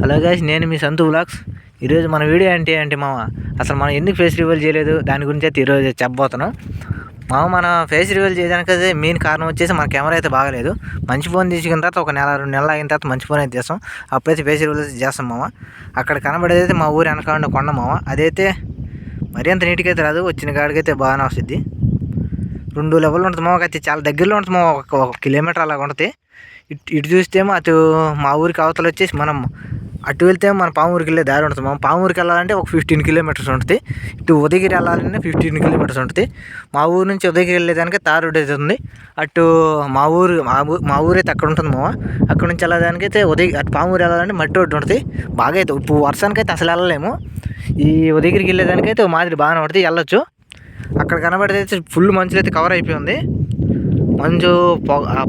Hello guys, నేను మీ సంతు vlogs. ఈరోజు మన వీడియో ఏంటి అంటే మామ, అసలు మనం ఎందుకు ఫేస్ రివీల్ చేయలేదు దాని గురించి అయితే ఈరోజు చెప్పబోతున్నాం మామ. మన ఫేస్ రివీల్ చేయడానికి అయితే మెయిన్ కారణం వచ్చేసి మన కెమెరా అయితే బాగలేదు. మంచి ఫోన్ తీసుకున్న తర్వాత ఒక నెల 2 నెలలు అయిన తర్వాత మంచి ఫోన్ అయితే చేస్తాం. అప్పుడైతే ఫేస్ రివీల్ అయితే చేస్తాం మామ. అక్కడ కనబడేది అయితే మా ఊరు వెనకాల కొండ మామ. అదైతే మరీ అంత నీట్గా అయితే రాదు, వచ్చిన కాడికైతే బాగానే వస్తుంది. 2 లెవెల్ ఉంటుంది మామ. అయితే చాలా దగ్గరలో ఉంటుంది మామ, ఒక కిలోమీటర్ అలాగ ఉంటుంది. ఇటు చూస్తేమో అటు మా ఊరికి అవతల వచ్చేసి మనం అటు వెళ్తే మన పామూరికి వెళ్ళే దారి ఉంటుంది. మనం పామూరికి వెళ్ళాలంటే ఒక 15 కిలోమీటర్స్ ఉంటుంది. ఇటు ఉదయగిరి వెళ్ళాలంటే 15 కిలోమీటర్స్ ఉంటుంది. మా ఊరు నుంచి ఉదయగిరి వెళ్ళేదానికి తార్ రోడ్ అయితే ఉంది. అటు మా ఊరైతే అక్కడ ఉంటుంది మామ. అక్కడ నుంచి వెళ్ళడానికి అయితే అటు పామూరు వెళ్ళాలంటే మట్టి రోడ్డు ఉంటుంది. బాగా అయితే ఇప్పుడు వర్షానికి అయితే అసలు వెళ్ళలేము. ఈ ఉదయగిరికి వెళ్ళేదానికైతే మాదిరి బాగానే ఉంటుంది, వెళ్ళొచ్చు. అక్కడ కనబడితే అయితే ఫుల్ మంచులు అయితే కవర్ అయిపోయి ఉంది. మంచు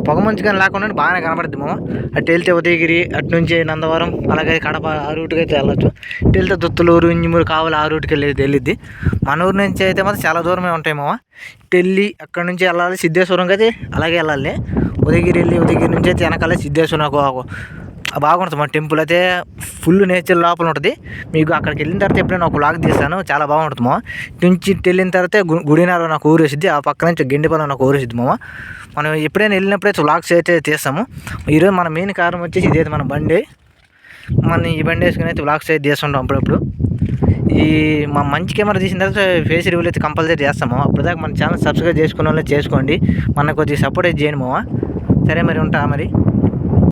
పొగ మంచు కానీ లేకుండా బాగానే కనబడుద్ది మామ. అటు వెళ్తే ఉదయగిరి, అటు నుంచి నందవరం, అలాగే కడప ఆ రూట్కి అయితే వెళ్ళొచ్చు. ఇటు వెళ్తే దుత్తలూరు, ఇంజమూరు, కావాలి ఆ రూట్కి వెళ్ళిద్ది. మన ఊరు నుంచి అయితే మాత్రం చాలా దూరమే ఉంటాయి మామ. ఇటు వెళ్ళి అక్కడ నుంచి వెళ్ళాలి సిద్ధేశ్వరంకి అయితే అలాగే వెళ్ళాలి. ఉదయగిరి నుంచి అయితే వెనకాల సిద్ధేశ్వరం బాగుంటుంది. మన టెంపుల్ అయితే ఫుల్ నేచర్ లోపల ఉంటుంది. మీకు అక్కడికి వెళ్ళిన తర్వాత ఎప్పుడైనా ఒక వ్లాగ్ తీస్తాను, చాలా బాగుంటుంది మామ. ఇటు నుంచి వెళ్ళిన తర్వాత గుడినాలో నాకు ఊరు వేసిద్ది, ఆ పక్క నుంచి గెండిపల్లి నాకు ఊరు వేసిద్ది మామ. మనం ఎప్పుడైనా వెళ్ళినప్పుడైతే వ్లాగ్స్ అయితే తీస్తాము. ఈరోజు మన మెయిన్ కారణం వచ్చేసి ఇదైతే మన బండి. ఈ బండి వేసుకుని అయితే వ్లాగ్స్ అయితే తీస్తుంటాం అప్పుడప్పుడు. మా మంచి కెమెరా తీసిన తర్వాత ఫేస్ రివ్యూలు అయితే కంపల్సరీ చేస్తాము. అప్పటిదాకా మన ఛానల్ సబ్స్క్రైబ్ చేసుకున్న వాళ్ళే చేసుకోండి, మనకు కొద్దిగా సపోర్ట్ అయితే చేయండి మామ. సరే మరి, ఉంటా మరి.